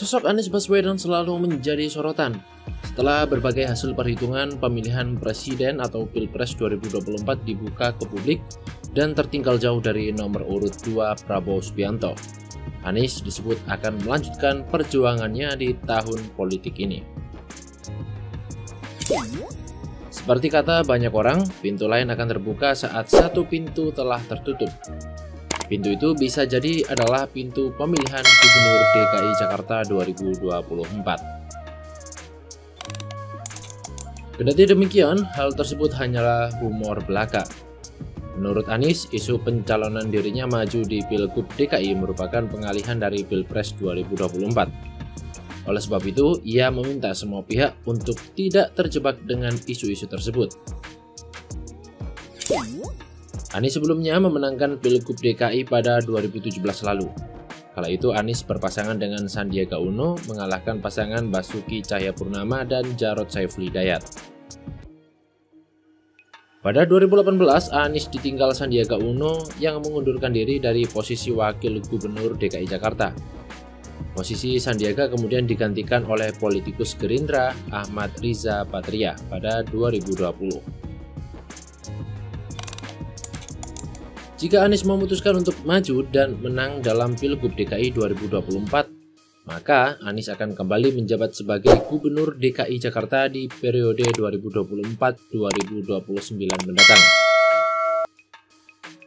Sosok Anies Baswedan selalu menjadi sorotan setelah berbagai hasil perhitungan pemilihan presiden atau Pilpres 2024 dibuka ke publik dan tertinggal jauh dari nomor urut 2 Prabowo Subianto. Anies disebut akan melanjutkan perjuangannya di tahun politik ini. Seperti kata banyak orang, pintu lain akan terbuka saat satu pintu telah tertutup. Pintu itu bisa jadi adalah pintu pemilihan Gubernur DKI Jakarta 2024. Kendati demikian, hal tersebut hanyalah rumor belaka. Menurut Anies, isu pencalonan dirinya maju di Pilgub DKI merupakan pengalihan dari Pilpres 2024. Oleh sebab itu, ia meminta semua pihak untuk tidak terjebak dengan isu-isu tersebut. Anies sebelumnya memenangkan Pilgub DKI pada 2017 lalu. Kala itu Anies berpasangan dengan Sandiaga Uno mengalahkan pasangan Basuki Cahayapurnama dan Jarod Saiful Hidayat. Pada 2018, Anies ditinggal Sandiaga Uno yang mengundurkan diri dari posisi Wakil Gubernur DKI Jakarta. Posisi Sandiaga kemudian digantikan oleh politikus Gerindra Ahmad Riza Patria pada 2020. Jika Anies memutuskan untuk maju dan menang dalam Pilgub DKI 2024, maka Anies akan kembali menjabat sebagai Gubernur DKI Jakarta di periode 2024-2029 mendatang.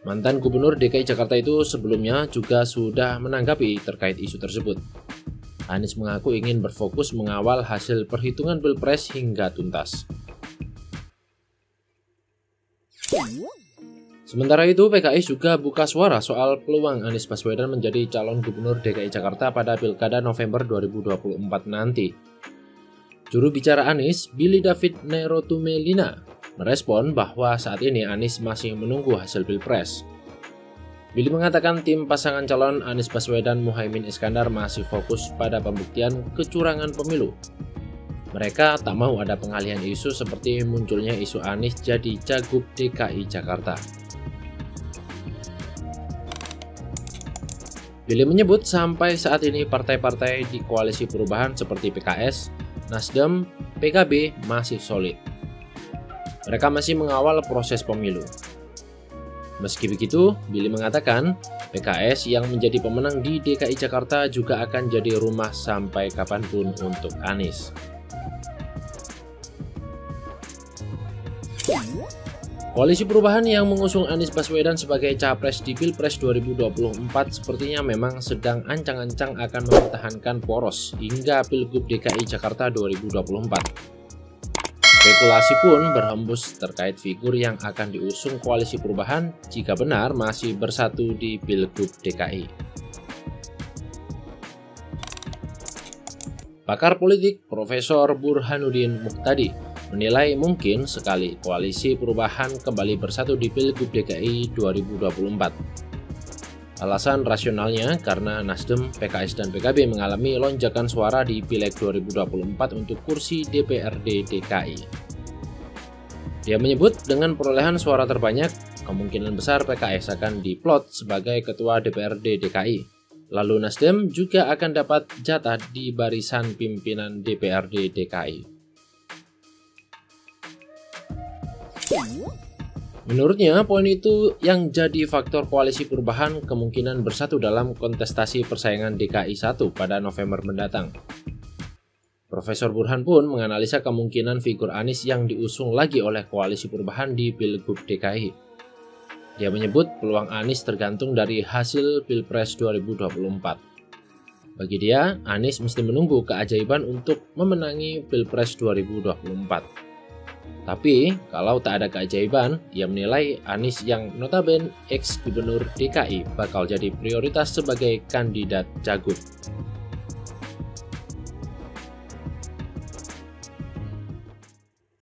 Mantan Gubernur DKI Jakarta itu sebelumnya juga sudah menanggapi terkait isu tersebut. Anies mengaku ingin berfokus mengawal hasil perhitungan Pilpres hingga tuntas. Sementara itu, PKS juga buka suara soal peluang Anies Baswedan menjadi calon Gubernur DKI Jakarta pada Pilkada November 2024 nanti. Juru bicara Anies, Billy David Nerotumelina, merespon bahwa saat ini Anies masih menunggu hasil Pilpres. Billy mengatakan tim pasangan calon Anies Baswedan Muhaimin Iskandar masih fokus pada pembuktian kecurangan pemilu. Mereka tak mau ada pengalihan isu seperti munculnya isu Anies jadi Cagup DKI Jakarta. Billy menyebut sampai saat ini partai-partai di koalisi perubahan seperti PKS, Nasdem, PKB masih solid. Mereka masih mengawal proses pemilu. Meski begitu, Billy mengatakan PKS yang menjadi pemenang di DKI Jakarta juga akan jadi rumah sampai kapanpun untuk Anies. Koalisi perubahan yang mengusung Anies Baswedan sebagai capres di Pilpres 2024 sepertinya memang sedang ancang-ancang akan mempertahankan poros hingga Pilgub DKI Jakarta 2024. Spekulasi pun berhembus terkait figur yang akan diusung koalisi perubahan jika benar masih bersatu di Pilgub DKI. Pakar politik Profesor Burhanuddin Muhtadi menilai mungkin sekali koalisi perubahan kembali bersatu di Pilgub DKI 2024. Alasan rasionalnya karena Nasdem, PKS, dan PKB mengalami lonjakan suara di Pileg 2024 untuk kursi DPRD DKI. Dia menyebut dengan perolehan suara terbanyak, kemungkinan besar PKS akan diplot sebagai Ketua DPRD DKI. Lalu Nasdem juga akan dapat jatah di barisan pimpinan DPRD DKI. Menurutnya, poin itu yang jadi faktor koalisi perubahan kemungkinan bersatu dalam kontestasi persaingan DKI 1 pada November mendatang. Profesor Burhan pun menganalisa kemungkinan figur Anies yang diusung lagi oleh koalisi perubahan di Pilgub DKI. Dia menyebut peluang Anies tergantung dari hasil Pilpres 2024. Bagi dia, Anies mesti menunggu keajaiban untuk memenangi Pilpres 2024. Tapi, kalau tak ada keajaiban, ia menilai Anies yang notabene ex-gubernur DKI bakal jadi prioritas sebagai kandidat Cagup.